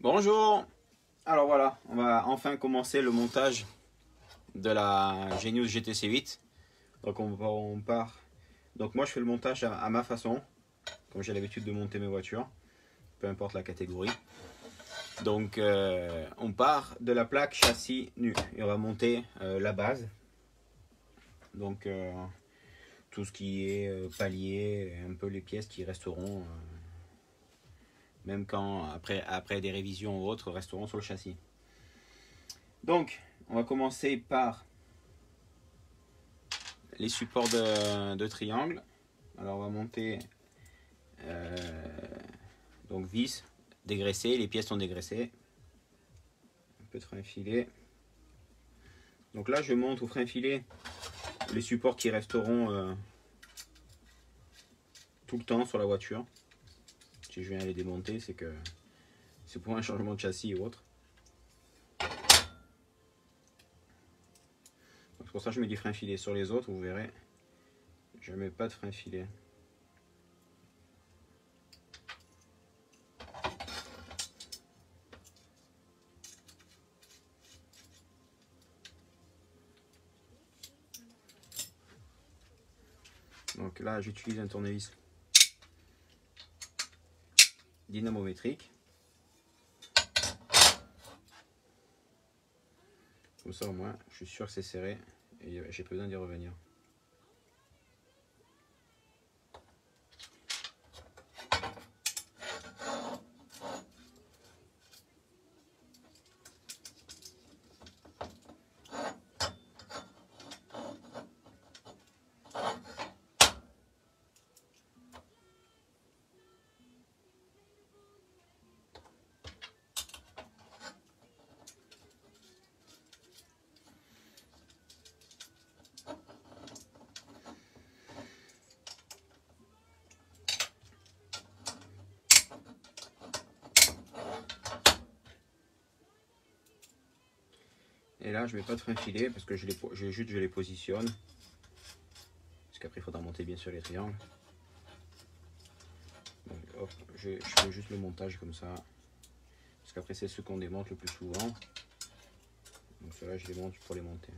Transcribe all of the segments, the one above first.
Bonjour. Alors voilà, on va enfin commencer le montage de la Genius GTC 8. Donc on part. Donc moi je fais le montage à ma façon, comme j'ai l'habitude de monter mes voitures, peu importe la catégorie. Donc on part de la plaque châssis nu et on va monter la base. Donc tout ce qui est palier, un peu les pièces qui resteront. Même quand après des révisions ou autres, resteront sur le châssis. Donc, on va commencer par les supports de triangle. Alors, on va monter donc vis dégraissées, les pièces sont dégraissées. Un peu de frein filet. Donc là, je monte au frein filet les supports qui resteront tout le temps sur la voiture. Si je viens les démonter, c'est que c'est pour un changement de châssis ou autre. C'est pour ça que je mets du frein filet. Sur les autres, vous verrez, je ne mets pas de frein filet. Donc là, j'utilise un tournevis dynamométrique. Comme ça, au moins, je suis sûr que c'est serré et j'ai pas besoin d'y revenir. Et là, je mets pas de frein filet parce que je les positionne. Parce qu'après, il faudra monter bien sûr les triangles. Donc, hop, je fais juste le montage comme ça. Parce qu'après, c'est ceux qu'on démonte le plus souvent. Donc, ceux-là, je les monte pour les monter.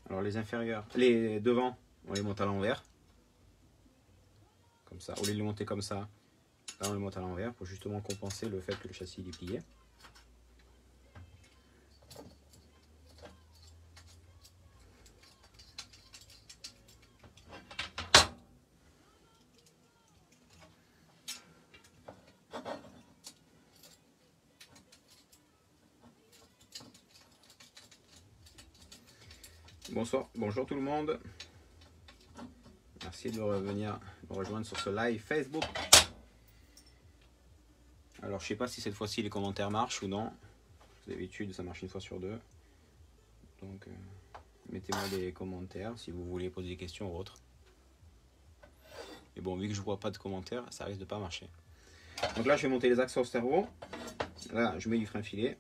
Alors, les inférieurs, les devant, on les monte à l'envers. Comme ça, au lieu de les monter comme ça, là on les monte à l'envers pour justement compenser le fait que le châssis est plié. Bonjour tout le monde. Merci de me rejoindre sur ce live Facebook. Alors je sais pas si cette fois-ci les commentaires marchent ou non. D'habitude ça marche une fois sur deux. Donc mettez-moi des commentaires si vous voulez poser des questions ou autre. Et bon, vu que je vois pas de commentaires, ça risque de pas marcher. Donc là je vais monter les axes au cerveau. Là je mets du frein filet.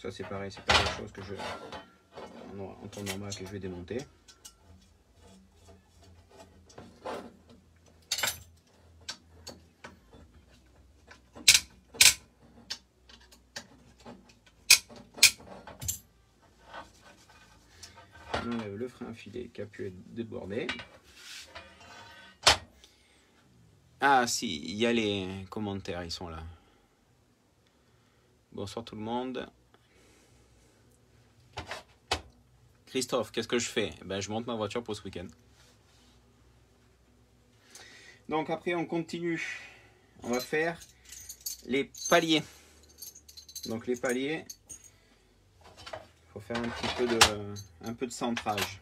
Ça c'est pareil, c'est pas quelque chose que en temps normal que je vais démonter. On enlève le frein filet qui a pu être débordé. Ah si, il y a les commentaires, ils sont là. Bonsoir tout le monde. Christophe, qu'est-ce que je fais? Ben, je monte ma voiture pour ce week-end. Donc après on continue. On va faire les paliers. Donc les paliers, il faut faire un peu de centrage.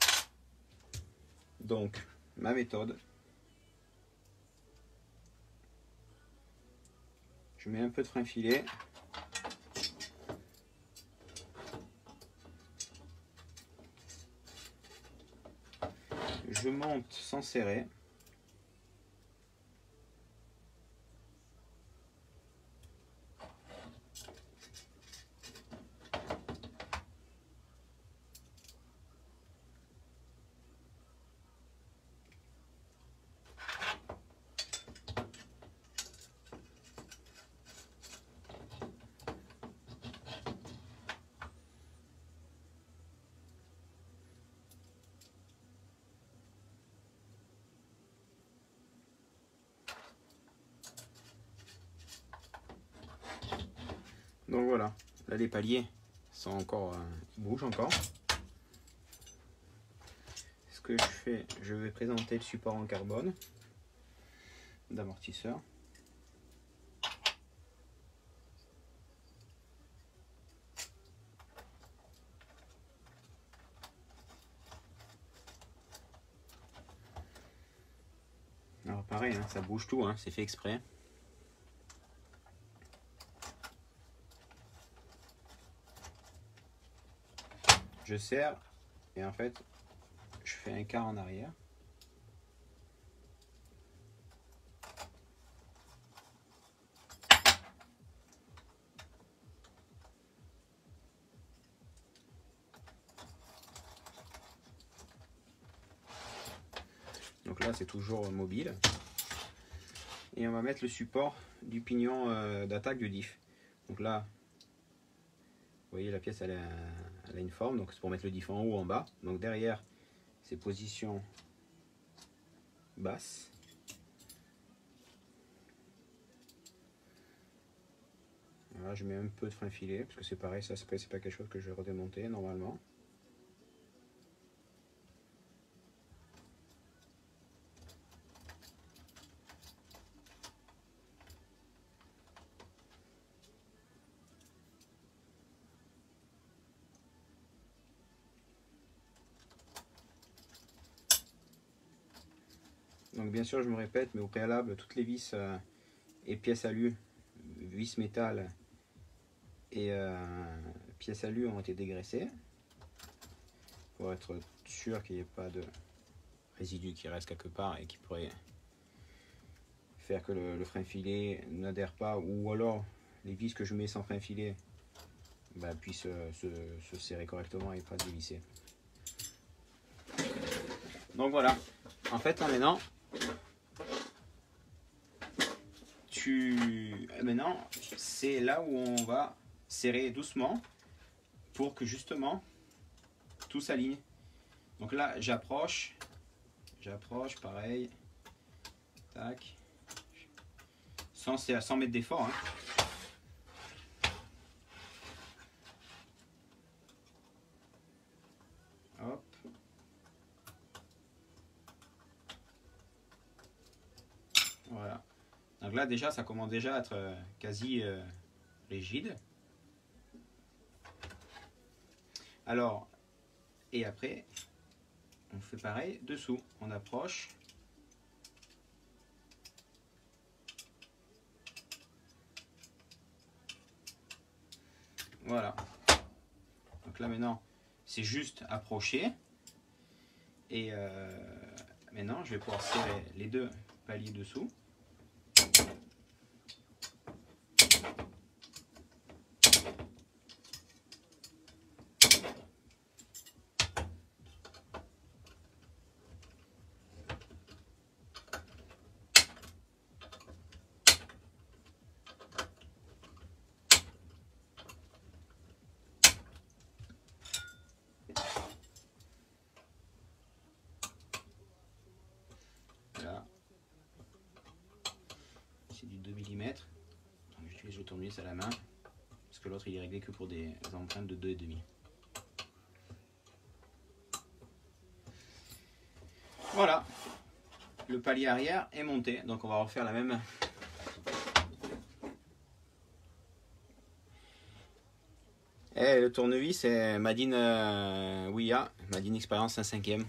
Donc ma méthode, je mets un peu de frein filet. Je monte sans serrer. Donc voilà, là les paliers sont encore, ils bougent encore. Ce que je fais, je vais présenter le support en carbone d'amortisseur. Alors pareil, hein, ça bouge tout, hein, c'est fait exprès. Je serre et en fait je fais un quart en arrière. Donc là c'est toujours mobile. Et on va mettre le support du pignon d'attaque du diff. Donc là, vous voyez la pièce elle a une forme, donc c'est pour mettre le diff en haut ou en bas. Donc derrière c'est position basse. Voilà, je mets un peu de frein filet parce que c'est pareil, ça c'est pas quelque chose que je vais redémonter normalement. Donc bien sûr je me répète, mais au préalable toutes les vis et pièces alu, vis métal et pièces alu ont été dégraissées pour être sûr qu'il n'y ait pas de résidu qui reste quelque part et qui pourrait faire que le frein filet n'adhère pas, ou alors les vis que je mets sans frein filet puissent se serrer correctement et pas dévisser. Donc voilà, en fait là maintenant c'est là où on va serrer doucement pour que justement tout s'aligne. Donc là j'approche pareil, tac, sans mettre d'effort, hein. Hop. Voilà. Donc là déjà ça commence déjà à être quasi rigide. Alors, et après on fait pareil dessous, on approche. Voilà. Donc là maintenant c'est juste approcher. Et maintenant je vais pouvoir serrer les deux paliers dessous. Là, c'est du 2 mm. J'utilise le tournevis à la main parce que l'autre il est réglé que pour des empreintes de 2,5. Voilà, le palier arrière est monté, donc on va refaire la même. Et le tournevis est Madine Ouya, Madine Expérience 1/5.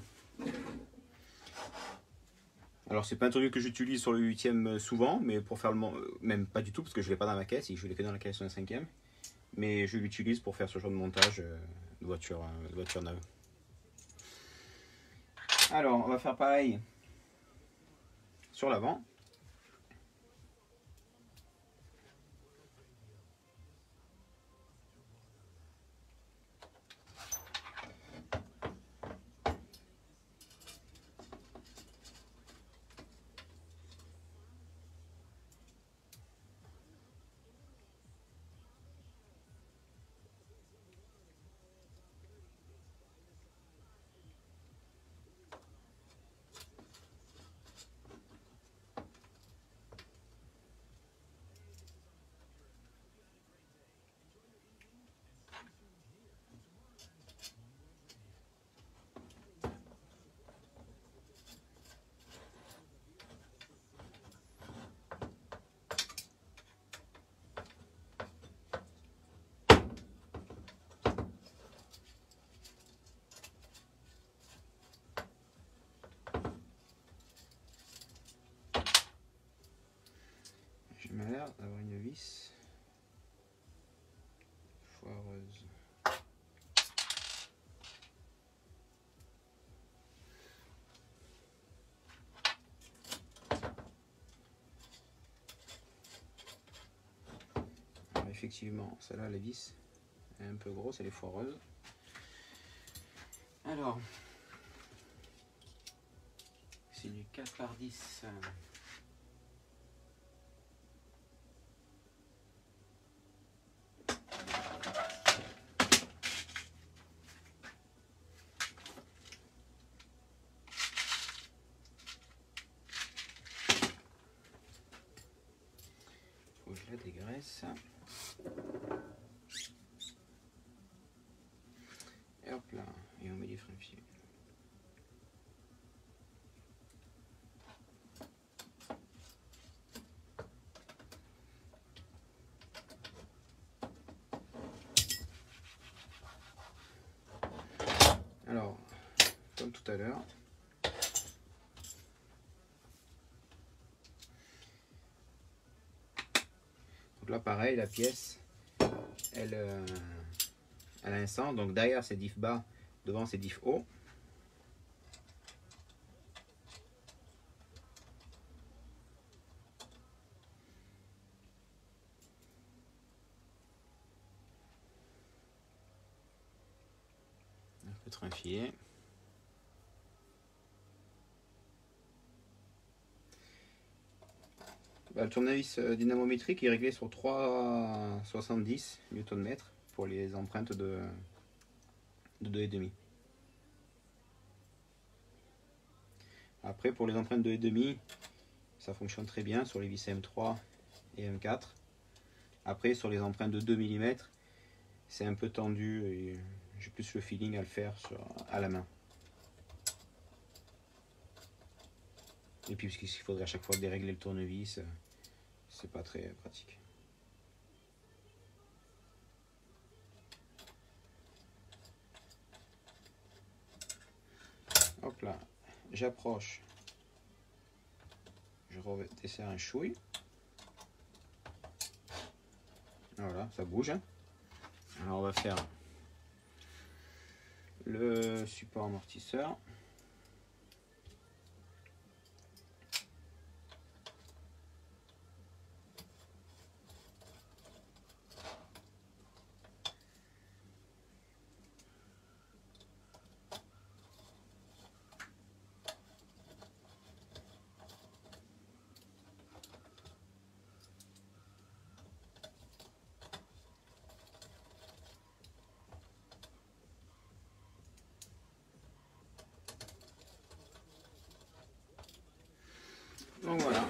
Alors c'est pas un tournevis que j'utilise sur le 8e souvent, mais pour faire le même pas du tout parce que je l'ai pas dans ma caisse, je l'ai que dans la caisse sur un 5e. Mais je l'utilise pour faire ce genre de montage de voiture neuve. Alors on va faire pareil sur l'avant. l'air d'avoir une vis foireuse. Alors, effectivement, celle-là, la vis est un peu grosse, elle est foireuse. Alors, c'est du 4x10. Faut que je la dégraisse. Et hop là, et on met les freins fiers. Alors, comme tout à l'heure, donc là pareil, la pièce, elle a un centre, donc derrière c'est diff bas, devant c'est diff haut. Un peu trinfié. Le tournevis dynamométrique est réglé sur 3,70 Nm pour les empreintes de 2,5. Après, pour les empreintes de 2,5, ça fonctionne très bien sur les vis M3 et M4. Après, sur les empreintes de 2 mm, c'est un peu tendu et j'ai plus le feeling à le faire à la main. Et puis, parce qu'il faudrait à chaque fois dérégler le tournevis, c'est pas très pratique. Hop là, j'approche, je redesserre un chouille. Voilà, ça bouge. Alors on va faire le support amortisseur. Donc voilà,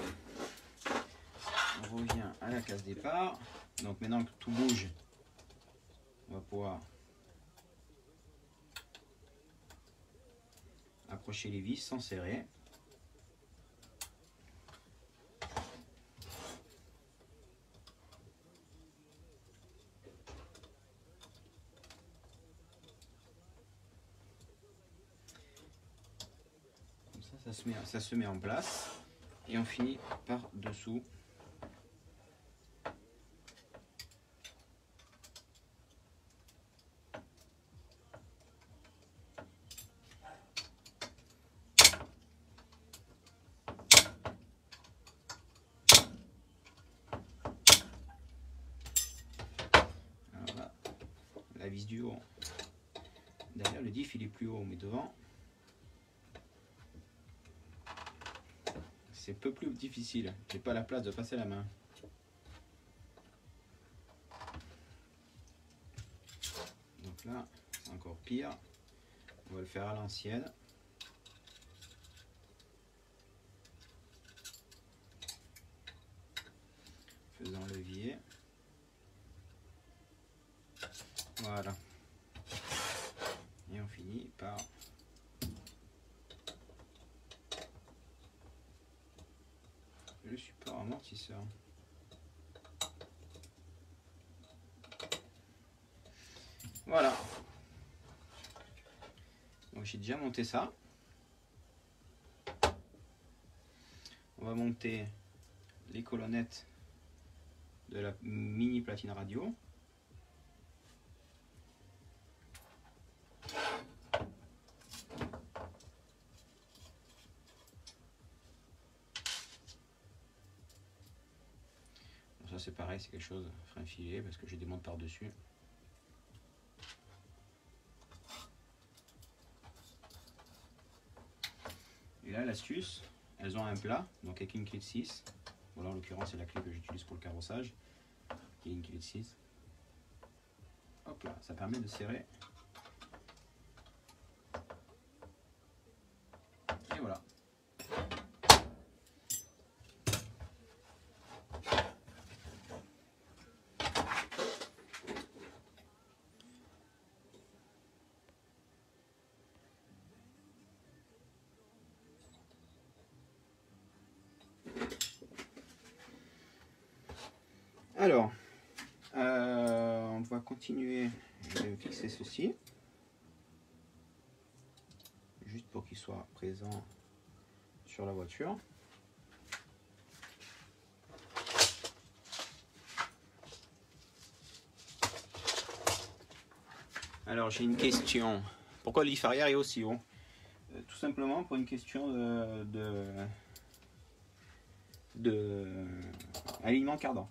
on revient à la case départ. Donc maintenant que tout bouge, on va pouvoir approcher les vis sans serrer. Comme ça se met en place et on finit par dessous. Voilà, la vis du haut. Derrière le diff il est plus haut, mais devant c'est peu plus difficile. J'ai pas la place de passer la main. Donc là, c'est encore pire. On va le faire à l'ancienne. Faisant levier. Voilà. Et on finit par le support amortisseur. Voilà. Donc j'ai déjà monté ça. On va monter les colonnettes de la mini platine radio. Ça c'est pareil, c'est quelque chose frein filet parce que j'ai des montres par dessus. Et là l'astuce, elles ont un plat, donc avec une clé de 6. Voilà, en l'occurrence c'est la clé que j'utilise pour le carrossage, qui est une clé de 6. Hop là, ça permet de serrer. Et voilà. Alors, on va continuer. Je vais fixer ceci, juste pour qu'il soit présent sur la voiture. Alors j'ai une question. Pourquoi le lift arrière est aussi haut? Tout simplement pour une question de alignement cardan.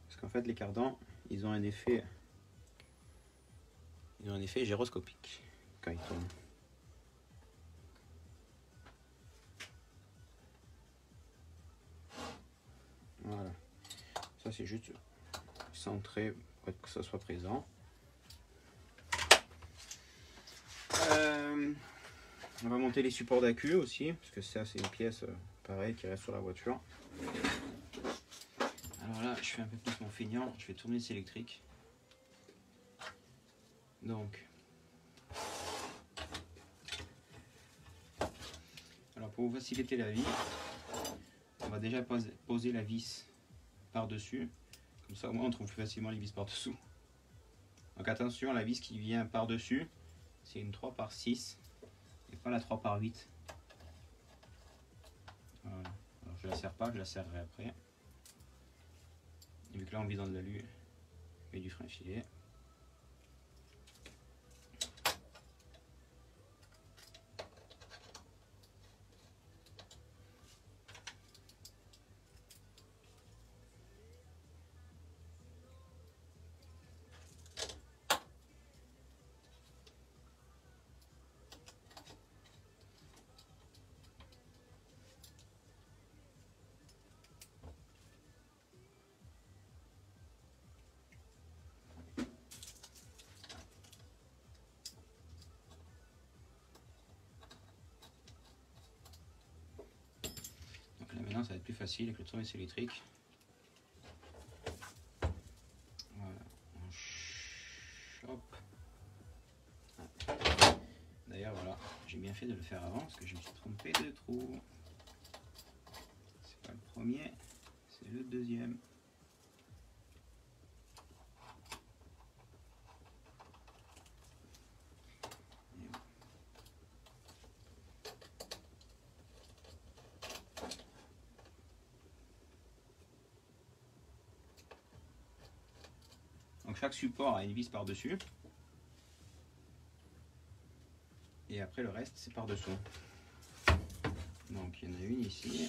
Parce qu'en fait les cardans, ils ont un effet gyroscopique quand ils tournent. Voilà. Ça c'est juste centré pour que ça soit présent. On va monter les supports d'accu aussi, parce que ça c'est une pièce pareil qui reste sur la voiture. Alors là je fais un peu plus mon feignant, je vais tourner ce électrique. Donc, alors pour vous faciliter la vie, on va déjà poser la vis par-dessus. Comme ça au moins on trouve plus facilement les vis par-dessous. Donc attention, la vis qui vient par-dessus, c'est une 3/6 et pas la 3/8. Voilà. Alors je la serre pas, je la serrerai après. Et vu que là on vit dans de l'alu et du frein filet. Maintenant ça va être plus facile avec le tournevis électrique. Voilà, on chope. D'ailleurs voilà, j'ai bien fait de le faire avant parce que je me suis trompé de trou. C'est pas le premier, c'est le deuxième. Donc chaque support a une vis par-dessus. Et après le reste c'est par-dessous. Donc il y en a une ici.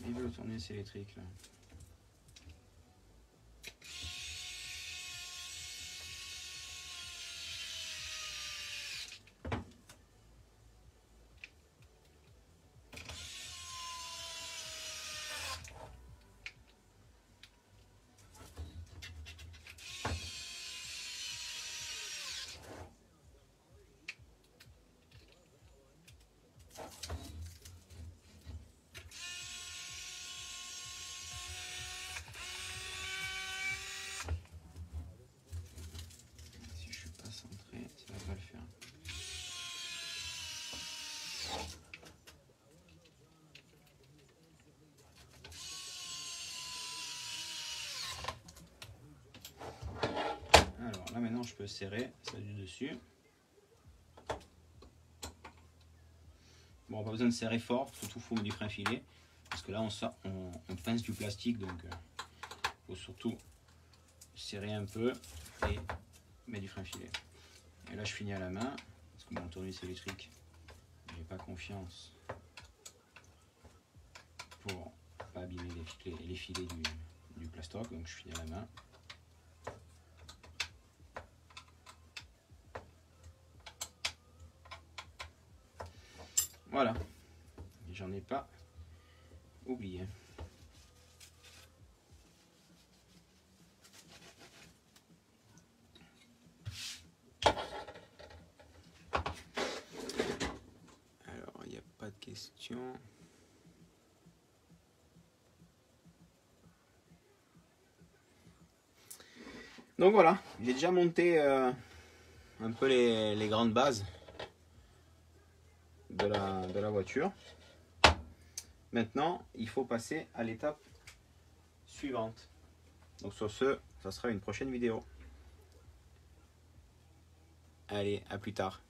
Vive le tournevis électrique là. Alors là maintenant je peux serrer ça du dessus. Bon, pas besoin de serrer fort, surtout il faut mettre du frein filé. Parce que là on pince du plastique, donc il faut surtout serrer un peu et mettre du frein filé. Et là je finis à la main, parce que mon tournevis électrique, j'ai pas confiance pour pas abîmer les filets du plastoc, donc je finis à la main. Voilà, j'en ai pas oublié. Alors, il n'y a pas de question. Donc voilà, j'ai déjà monté un peu les grandes bases de la voiture. Maintenant, il faut passer à l'étape suivante. Donc sur ce, ça sera une prochaine vidéo. Allez, à plus tard.